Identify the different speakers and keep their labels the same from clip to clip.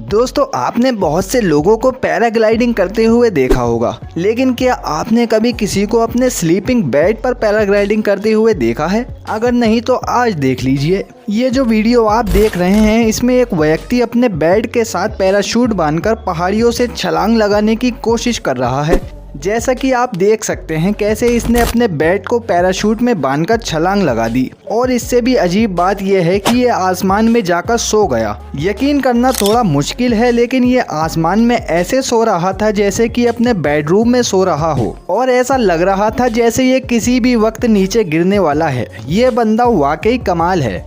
Speaker 1: दोस्तों, आपने बहुत से लोगों को पैराग्लाइडिंग करते हुए देखा होगा, लेकिन क्या आपने कभी किसी को अपने स्लीपिंग बेड पर पैराग्लाइडिंग करते हुए देखा है? अगर नहीं तो आज देख लीजिए। ये जो वीडियो आप देख रहे हैं, इसमें एक व्यक्ति अपने बेड के साथ पैराशूट बांधकर पहाड़ियों से छलांग लगाने की कोशिश कर रहा है। जैसा कि आप देख सकते हैं कैसे इसने अपने बेड को पैराशूट में बांधकर छलांग लगा दी। और इससे भी अजीब बात यह है कि ये आसमान में जाकर सो गया। यकीन करना थोड़ा मुश्किल है, लेकिन ये आसमान में ऐसे सो रहा था जैसे कि अपने बेडरूम में सो रहा हो, और ऐसा लग रहा था जैसे ये किसी भी वक्त नीचे गिरने वाला है। ये बंदा वाकई कमाल है।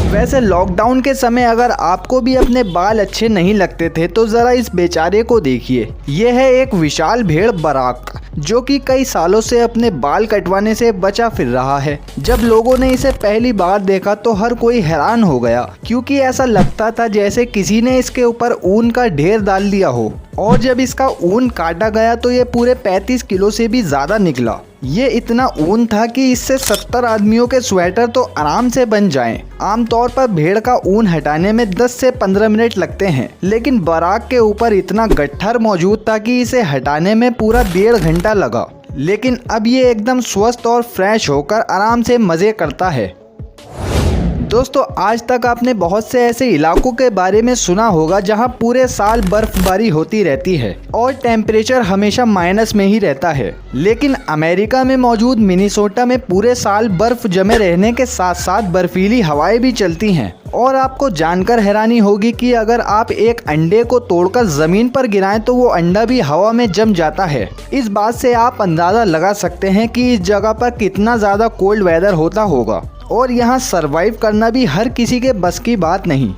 Speaker 1: वैसे लॉकडाउन के समय अगर आपको भी अपने बाल अच्छे नहीं लगते थे तो ज़रा इस बेचारे को देखिए। ये है एक विशाल भेड़ बराक, जो कि कई सालों से अपने बाल कटवाने से बचा फिर रहा है। जब लोगों ने इसे पहली बार देखा तो हर कोई हैरान हो गया, क्योंकि ऐसा लगता था जैसे किसी ने इसके ऊपर ऊन का ढेर डाल दिया हो। और जब इसका ऊन काटा गया तो ये पूरे 35 किलो से भी ज़्यादा निकला। ये इतना ऊन था कि इससे 70 आदमियों के स्वेटर तो आराम से बन जाएं। आमतौर पर भेड़ का ऊन हटाने में 10 से 15 मिनट लगते हैं, लेकिन बराक के ऊपर इतना गट्ठर मौजूद था कि इसे हटाने में पूरा 1.5 घंटा लगा। लेकिन अब ये एकदम स्वस्थ और फ्रेश होकर आराम से मज़े करता है। दोस्तों, आज तक आपने बहुत से ऐसे इलाकों के बारे में सुना होगा जहां पूरे साल बर्फबारी होती रहती है और टेम्परेचर हमेशा माइनस में ही रहता है। लेकिन अमेरिका में मौजूद मिनीसोटा में पूरे साल बर्फ जमे रहने के साथ साथ बर्फीली हवाएं भी चलती हैं। और आपको जानकर हैरानी होगी कि अगर आप एक अंडे को तोड़कर जमीन पर गिराएं तो वो अंडा भी हवा में जम जाता है। इस बात से आप अंदाज़ा लगा सकते हैं कि इस जगह पर कितना ज़्यादा कोल्ड वेदर होता होगा, और यहाँ सरवाइव करना भी हर किसी के बस की बात नहीं।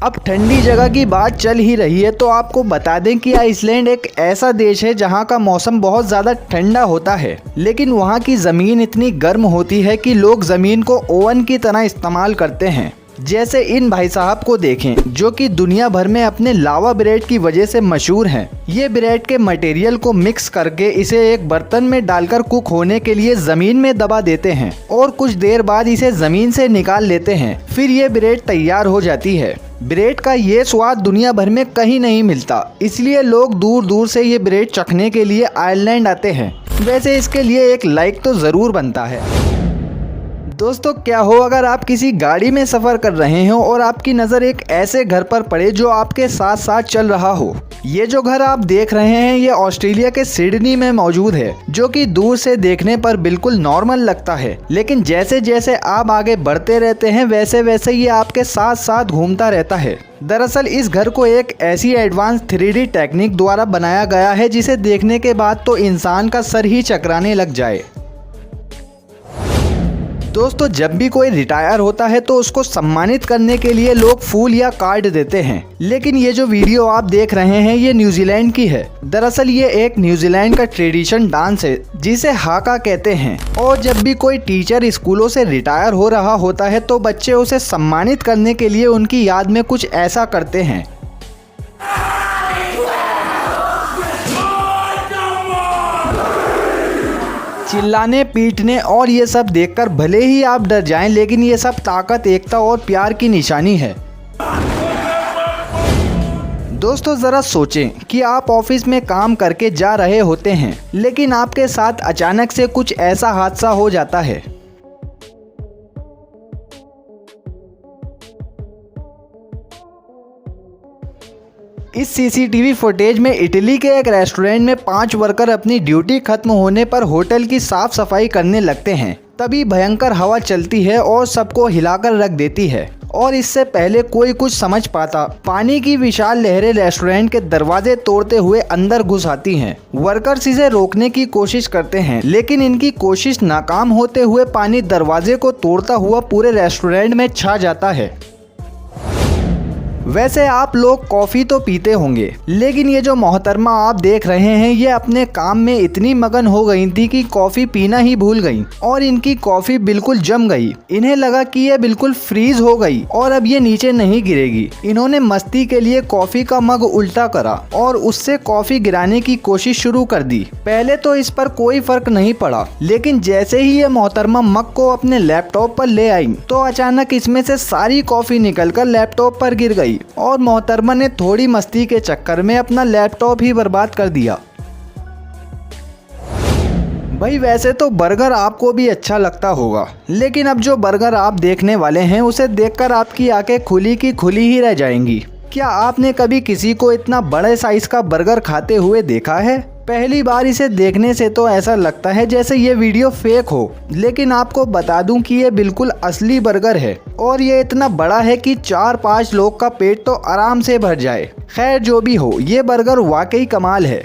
Speaker 1: अब ठंडी जगह की बात चल ही रही है तो आपको बता दें कि आइसलैंड एक ऐसा देश है जहाँ का मौसम बहुत ज़्यादा ठंडा होता है, लेकिन वहाँ की ज़मीन इतनी गर्म होती है कि लोग ज़मीन को ओवन की तरह इस्तेमाल करते हैं। जैसे इन भाई साहब को देखें, जो कि दुनिया भर में अपने लावा ब्रेड की वजह से मशहूर हैं। ये ब्रेड के मटेरियल को मिक्स करके इसे एक बर्तन में डालकर कुक होने के लिए ज़मीन में दबा देते हैं और कुछ देर बाद इसे ज़मीन से निकाल लेते हैं। फिर ये ब्रेड तैयार हो जाती है। ब्रेड का ये स्वाद दुनिया भर में कहीं नहीं मिलता, इसलिए लोग दूर दूर से ये ब्रेड चखने के लिए आयरलैंड आते हैं। वैसे इसके लिए एक लाइक तो ज़रूर बनता है। दोस्तों, क्या हो अगर आप किसी गाड़ी में सफ़र कर रहे हो और आपकी नज़र एक ऐसे घर पर पड़े जो आपके साथ साथ चल रहा हो। ये जो घर आप देख रहे हैं ये ऑस्ट्रेलिया के सिडनी में मौजूद है, जो कि दूर से देखने पर बिल्कुल नॉर्मल लगता है, लेकिन जैसे जैसे आप आगे बढ़ते रहते हैं वैसे वैसे ये आपके साथ साथ घूमता रहता है। दरअसल इस घर को एक ऐसी एडवांस 3D टेक्निक द्वारा बनाया गया है जिसे देखने के बाद तो इंसान का सर ही चकराने लग जाए। दोस्तों, जब भी कोई रिटायर होता है तो उसको सम्मानित करने के लिए लोग फूल या कार्ड देते हैं, लेकिन ये जो वीडियो आप देख रहे हैं ये न्यूजीलैंड की है। दरअसल ये एक न्यूजीलैंड का ट्रेडिशन डांस है जिसे हाका कहते हैं। और जब भी कोई टीचर स्कूलों से रिटायर हो रहा होता है तो बच्चे उसे सम्मानित करने के लिए उनकी याद में कुछ ऐसा करते हैं। चिल्लाने, पीटने और ये सब देखकर भले ही आप डर जाएं, लेकिन ये सब ताकत, एकता और प्यार की निशानी है। दोस्तों, ज़रा सोचें कि आप ऑफिस में काम करके जा रहे होते हैं, लेकिन आपके साथ अचानक से कुछ ऐसा हादसा हो जाता है। इस सीसीटीवी फुटेज में इटली के एक रेस्टोरेंट में 5 वर्कर अपनी ड्यूटी खत्म होने पर होटल की साफ सफाई करने लगते हैं। तभी भयंकर हवा चलती है और सबको हिलाकर रख देती है, और इससे पहले कोई कुछ समझ पाता, पानी की विशाल लहरें रेस्टोरेंट के दरवाजे तोड़ते हुए अंदर घुस आती हैं। वर्कर्स इसे रोकने की कोशिश करते हैं, लेकिन इनकी कोशिश नाकाम होते हुए पानी दरवाजे को तोड़ता हुआ पूरे रेस्टोरेंट में छा जाता है। वैसे आप लोग कॉफ़ी तो पीते होंगे, लेकिन ये जो मोहतरमा आप देख रहे हैं ये अपने काम में इतनी मगन हो गई थी कि कॉफ़ी पीना ही भूल गई, और इनकी कॉफ़ी बिल्कुल जम गई। इन्हें लगा कि ये बिल्कुल फ्रीज हो गई और अब ये नीचे नहीं गिरेगी। इन्होंने मस्ती के लिए कॉफ़ी का मग उल्टा करा और उससे कॉफ़ी गिराने की कोशिश शुरू कर दी। पहले तो इस पर कोई फर्क नहीं पड़ा, लेकिन जैसे ही ये मोहतरमा मग को अपने लैपटॉप पर ले आई तो अचानक इसमें से सारी कॉफ़ी निकलकर लैपटॉप पर गिर गई और मोहतरमा ने थोड़ी मस्ती के चक्कर में अपना लैपटॉप ही बर्बाद कर दिया। भाई वैसे तो बर्गर आपको भी अच्छा लगता होगा, लेकिन अब जो बर्गर आप देखने वाले हैं उसे देखकर आपकी आंखें खुली की खुली ही रह जाएंगी। क्या आपने कभी किसी को इतना बड़े साइज का बर्गर खाते हुए देखा है? पहली बार इसे देखने से तो ऐसा लगता है जैसे ये वीडियो फेक हो, लेकिन आपको बता दूं कि ये बिल्कुल असली बर्गर है और ये इतना बड़ा है कि 4-5 लोग का पेट तो आराम से भर जाए। खैर जो भी हो, ये बर्गर वाकई कमाल है।